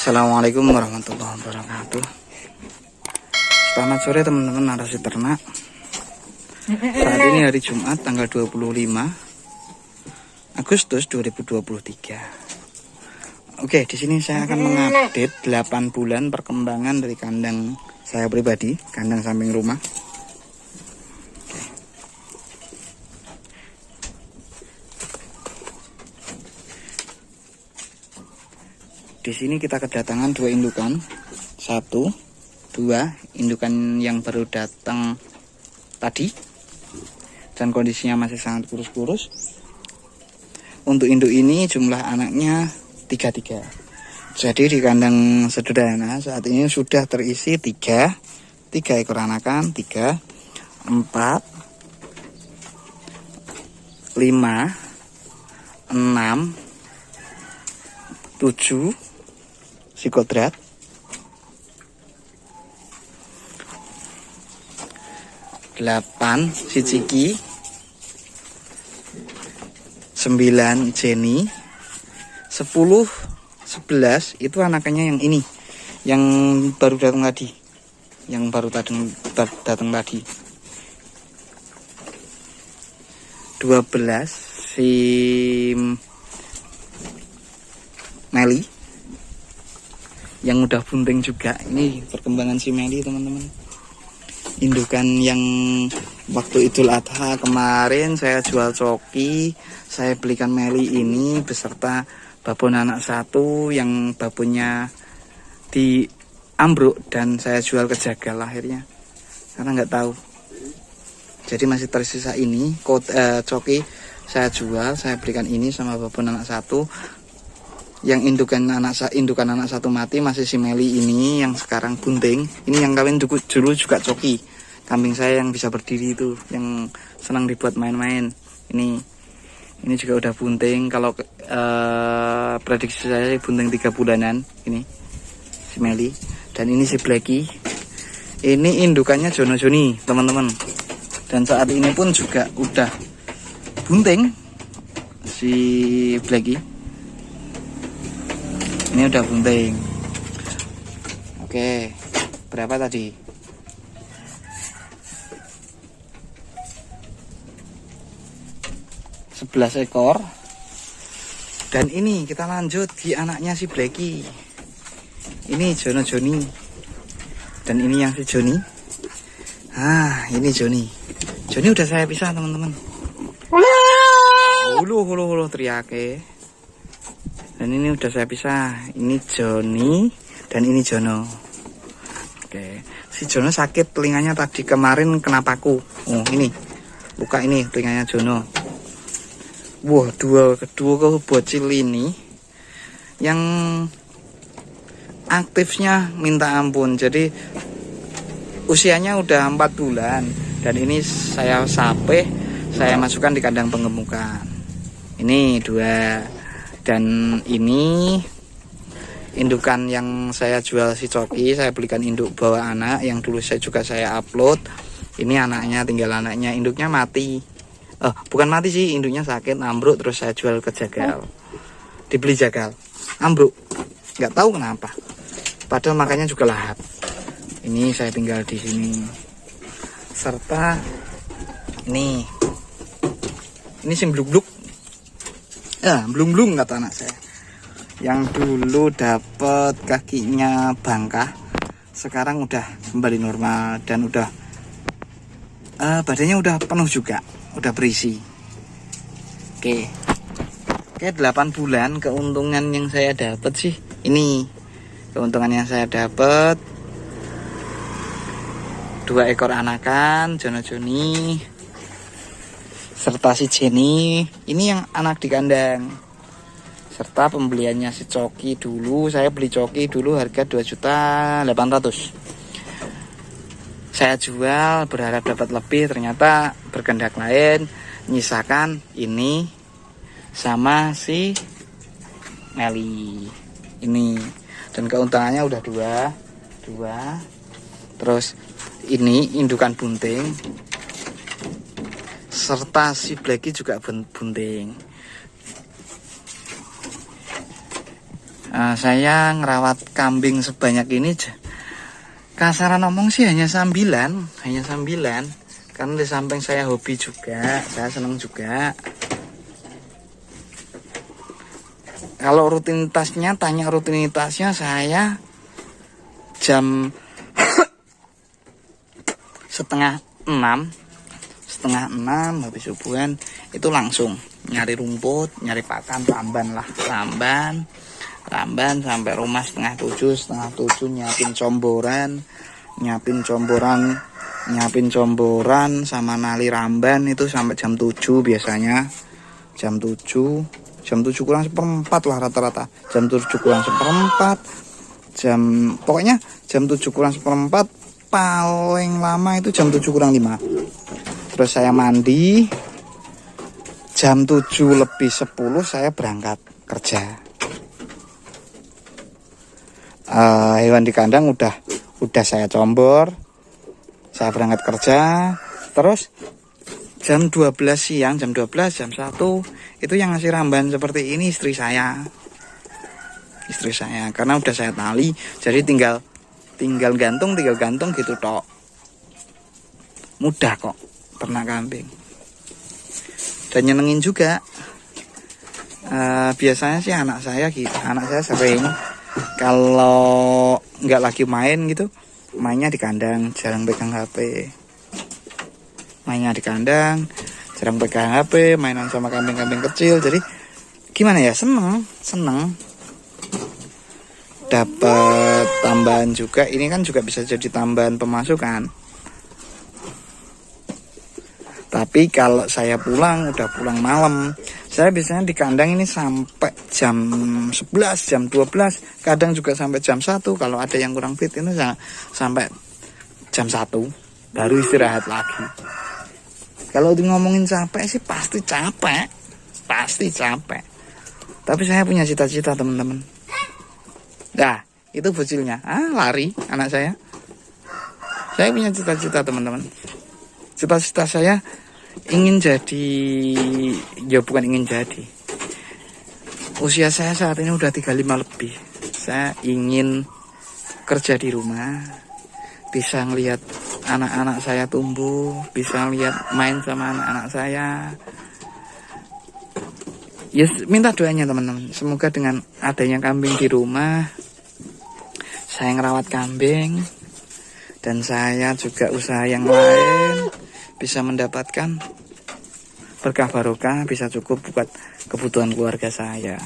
Assalamualaikum warahmatullahi wabarakatuh. Selamat sore teman-teman narasi ternak. Saat ini hari Jumat tanggal 25 Agustus 2023. Oke, di sini saya akan mengupdate 8 bulan perkembangan dari kandang saya pribadi, kandang samping rumah. Di sini kita kedatangan 2 indukan, 1, 2 indukan yang baru datang tadi, dan kondisinya masih sangat kurus-kurus. Untuk induk ini jumlah anaknya 3. Jadi di kandang sederhana saat ini sudah terisi 3 ekor anakan, 3, 4, 5, 6, 7 psikodrat, 8 si Ciki, 9 Jenny, 10, 11 itu anakannya yang ini, yang baru datang tadi, yang baru datang tadi, 12 si Meli yang udah bunting juga. Ini perkembangan si Meli teman-teman, indukan yang waktu Idul Adha kemarin saya jual coki. Saya belikan Meli ini beserta babon anak 1 yang babonnya di ambruk, dan saya jual ke Jagal akhirnya karena nggak tahu. Jadi masih tersisa ini coki saya jual. Saya belikan ini sama babon anak 1. Yang indukan anak 1 mati masih si Meli ini yang sekarang bunting. Ini yang kawin dulu juga coki. Kambing saya yang bisa berdiri itu, yang senang dibuat main-main. Ini juga udah bunting. Kalau prediksi saya bunting 3 bulanan. Ini si Meli. Dan ini si Blacky. Ini indukannya Jono Joni teman-teman. Dan saat ini pun juga udah bunting si Blacky. Ini udah bunting. Oke, berapa tadi? 11 ekor. Dan ini kita lanjut di anaknya si Blacky. Ini Jono Joni. Dan ini yang si Joni. Ini Joni. Joni udah saya pisah teman-teman. Hulu teriake. Dan ini udah saya pisah. Ini Joni dan ini Jono. Oke, si Jono sakit telinganya tadi kemarin kena paku. Oh, ini luka ini telinganya Jono. Wah, kedua bocil ini yang aktifnya minta ampun. Jadi usianya udah 4 bulan. Dan ini saya saya masukkan di kandang penggemukan. Ini 2. Dan ini indukan yang saya jual si coki. Saya belikan induk bawa anak yang dulu saya upload. Ini anaknya, tinggal anaknya. Induknya mati. Bukan mati sih, induknya sakit, ambruk. Terus saya jual ke Jagal. Dibeli Jagal, ambruk. Nggak tahu kenapa. Padahal makannya juga lahap. Ini saya tinggal di sini. Serta ini sing bluk-bluk. Blung-blung kata anak saya. Yang dulu dapat kakinya bangkah, sekarang udah kembali normal dan udah badannya udah penuh juga, udah berisi. Oke, 8 bulan keuntungan yang saya dapat sih. Ini keuntungan yang saya dapat 2 ekor anakan Jono Joni serta si Jenny. Ini yang anak di kandang. Serta pembeliannya si coki dulu. Saya beli coki dulu harga 2.800.000. Saya jual berharap dapat lebih, ternyata berkehendak lain. Nyisakan ini sama si Meli. Ini. Dan keuntungannya udah 2. Terus ini indukan bunting. Serta si Blacky juga bunting. Saya ngerawat kambing sebanyak ini, kasaran ngomong sih hanya sambilan. Karena di samping saya hobi juga, saya senang juga. Kalau rutinitasnya, tanya rutinitasnya, saya jam setengah enam habis subuhan itu langsung nyari rumput, nyari pakan, lamban sampai rumah setengah tujuh, nyiapin comboran sama nali ramban itu sampai jam 7 biasanya. Jam 7 kurang seperempat lah rata-rata. Jam 7 kurang seperempat. Pokoknya jam 7 kurang seperempat, paling lama itu jam 7 kurang 5. Terus saya mandi. Jam 7 lebih 10 saya berangkat kerja. Hewan di kandang udah saya combor, saya berangkat kerja. Terus jam 12 siang, jam 1 itu yang ngasih ramban seperti ini istri saya, karena udah saya tali, jadi tinggal gantung gitu tok. Mudah kok ternak kambing dan nyenengin juga. Biasanya sih anak saya sering kalau nggak lagi main gitu, mainnya di kandang, jarang pegang HP. Mainan sama kambing-kambing kecil. Jadi gimana ya, seneng. Dapat tambahan juga. Ini kan juga bisa jadi tambahan pemasukan. Tapi kalau saya udah pulang malam, saya biasanya di kandang ini sampai jam 11, jam 12, kadang juga sampai jam 1. Kalau ada yang kurang fit ini sampai jam 1 baru istirahat lagi. Kalau ngomongin capek sih pasti capek. Tapi saya punya cita-cita, teman-teman. Nah, itu bocilnya. Lari anak saya. Saya punya cita-cita, teman-teman. Cita-cita saya ingin jadi, ya bukan ingin jadi. Usia saya saat ini udah 35 lebih. Saya ingin kerja di rumah, bisa ngelihat anak-anak saya tumbuh, bisa lihat main sama anak-anak saya. Ya, minta doanya teman-teman. Semoga dengan adanya kambing di rumah, saya ngerawat kambing, dan saya juga usaha yang lain, bisa mendapatkan berkah barokah, bisa cukup buat kebutuhan keluarga saya.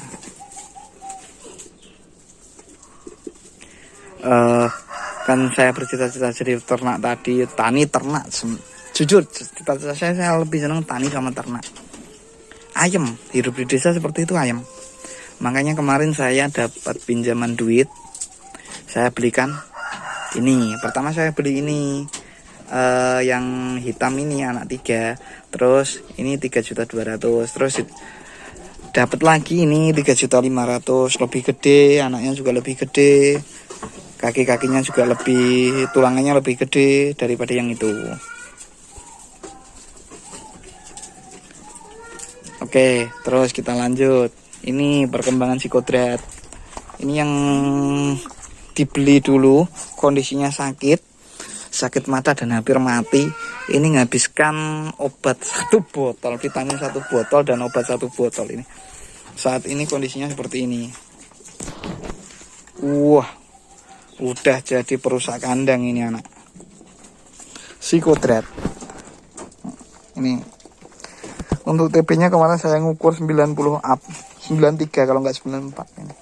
Kan saya bercita-cita jadi ternak tadi, ternak. Jujur, cita-cita saya lebih senang tani sama ternak. Ayam, hidup di desa seperti itu ayam. Makanya kemarin saya dapat pinjaman duit, saya belikan ini. Pertama saya beli ini, yang hitam ini anak 3. Terus ini 3.200.000. Terus dapat lagi ini 3.500.000, lebih gede, anaknya juga lebih gede. Kaki-kakinya juga tulangannya lebih gede daripada yang itu. Oke, terus kita lanjut. Ini perkembangan si kodrat. Ini yang dibeli dulu, kondisinya sakit mata dan hampir mati. Ini menghabiskan obat 1 botol, vitamin 1 botol dan obat 1 botol ini. Saat ini kondisinya seperti ini. Wah, udah jadi perusak kandang ini anak. Si kodrat. Ini untuk TP-nya kemarin saya ngukur 90 up, 93 kalau nggak 94 ini.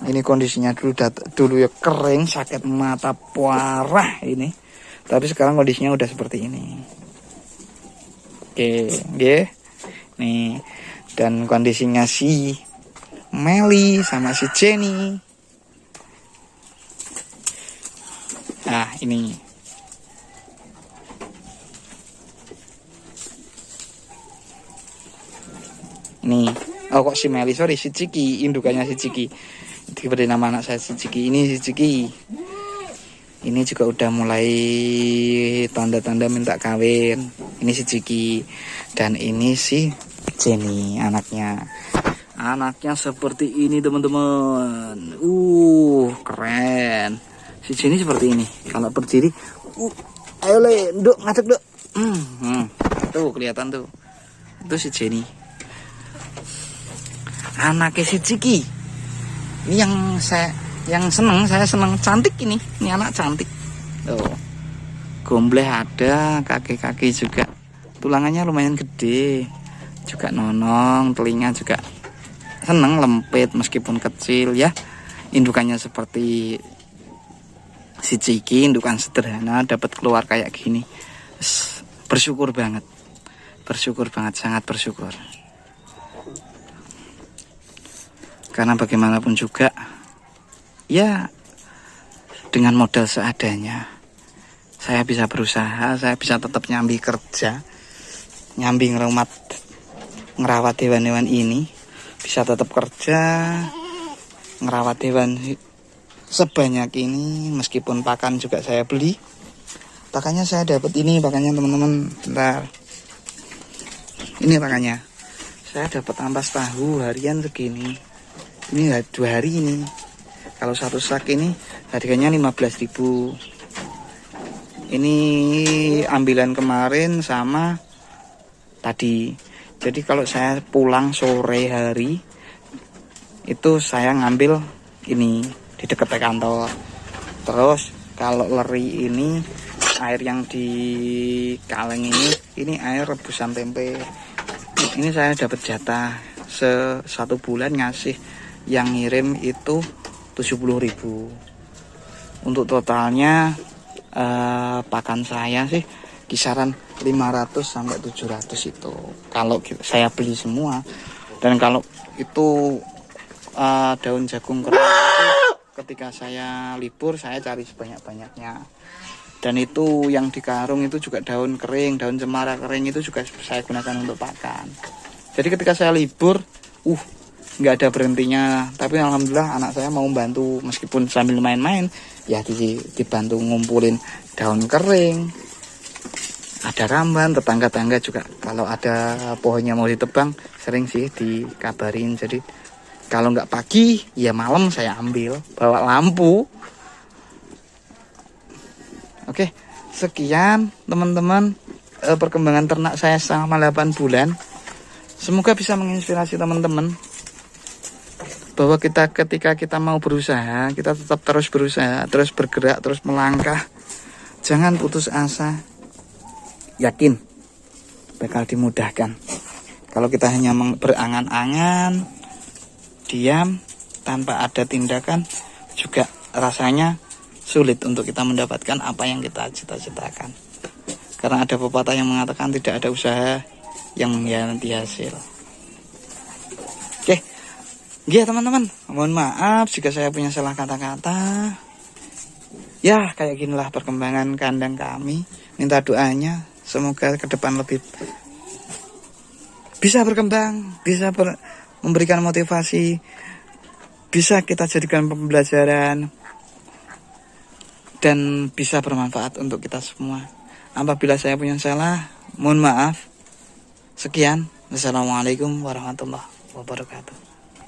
Ini kondisinya dulu ya kering, sakit mata parah ini. Tapi sekarang kondisinya udah seperti ini. Oke. Nih, dan kondisinya si Meli sama si Jenny. Nah, ini. Nih, kok si Meli, sorry, si Ciki, indukannya si Ciki. Diberi nama anak saya si Ciki. Ini si Ciki. Ini juga udah mulai tanda-tanda minta kawin. Ini si Ciki. Dan ini si Jenny, anaknya. Anaknya seperti ini teman-teman. Keren. Si Jenny seperti ini. Kalau berdiri, ayo le, nduk ngadep nduk. Tuh kelihatan tuh. Itu si Jenny. Anaknya si Ciki. Ini yang saya senang, cantik ini. Ini anak cantik. Tuh. Gombleh ada, kaki-kaki juga. Tulangannya lumayan gede. Juga nonong, telinga juga seneng, lempit meskipun kecil ya. Indukannya seperti si Ciki, indukan sederhana dapat keluar kayak gini. Bersyukur banget, sangat bersyukur. Karena bagaimanapun juga ya, dengan modal seadanya saya bisa berusaha, saya bisa tetap nyambi kerja, nyambi ngerawat hewan-hewan ini. Bisa tetap kerja, ngerawat hewan sebanyak ini, meskipun pakan juga saya beli. Pakannya saya dapat ini, pakannya teman-teman, bentar. Ini pakannya. Saya dapat ampas tahu harian segini. Ini 2 hari ini. Kalau 1 sak ini harganya 15.000. Ini ambilan kemarin sama tadi. Jadi kalau saya pulang sore hari itu saya ngambil ini di dekat kantor. Terus kalau leri ini, air yang di kaleng ini air rebusan tempe. Ini saya dapat jatah 1 bulan ngasih yang ngirim itu 70.000. Untuk totalnya pakan saya sih kisaran 500 sampai 700 itu kalau saya beli semua. Dan kalau itu daun jagung kering itu ketika saya libur saya cari sebanyak-banyaknya. Dan itu yang di karung itu juga daun kering, daun cemara kering itu juga saya gunakan untuk pakan. Jadi ketika saya libur nggak ada berhentinya. Tapi alhamdulillah anak saya mau bantu, meskipun sambil main-main ya dibantu ngumpulin daun kering. Ada ramban, tetangga-tangga juga kalau ada pohonnya mau ditebang sering sih dikabarin. Jadi kalau nggak pagi ya malam saya ambil, bawa lampu. Oke, sekian teman-teman perkembangan ternak saya selama 8 bulan. Semoga bisa menginspirasi teman-teman bahwa ketika kita mau berusaha, kita tetap terus berusaha, terus bergerak, terus melangkah. Jangan putus asa. Yakin bakal dimudahkan. Kalau kita hanya berangan-angan, diam tanpa ada tindakan, juga rasanya sulit untuk kita mendapatkan apa yang kita cita-citakan. Karena ada pepatah yang mengatakan tidak ada usaha yang mengkhianati hasil. Oke, ya teman-teman, mohon maaf jika saya punya salah kata-kata. Ya, kayak ginilah perkembangan kandang kami. Minta doanya, semoga ke depan lebih bisa berkembang, bisa memberikan motivasi, bisa kita jadikan pembelajaran, dan bisa bermanfaat untuk kita semua. Apabila saya punya salah, mohon maaf. Sekian. Wassalamualaikum warahmatullahi wabarakatuh.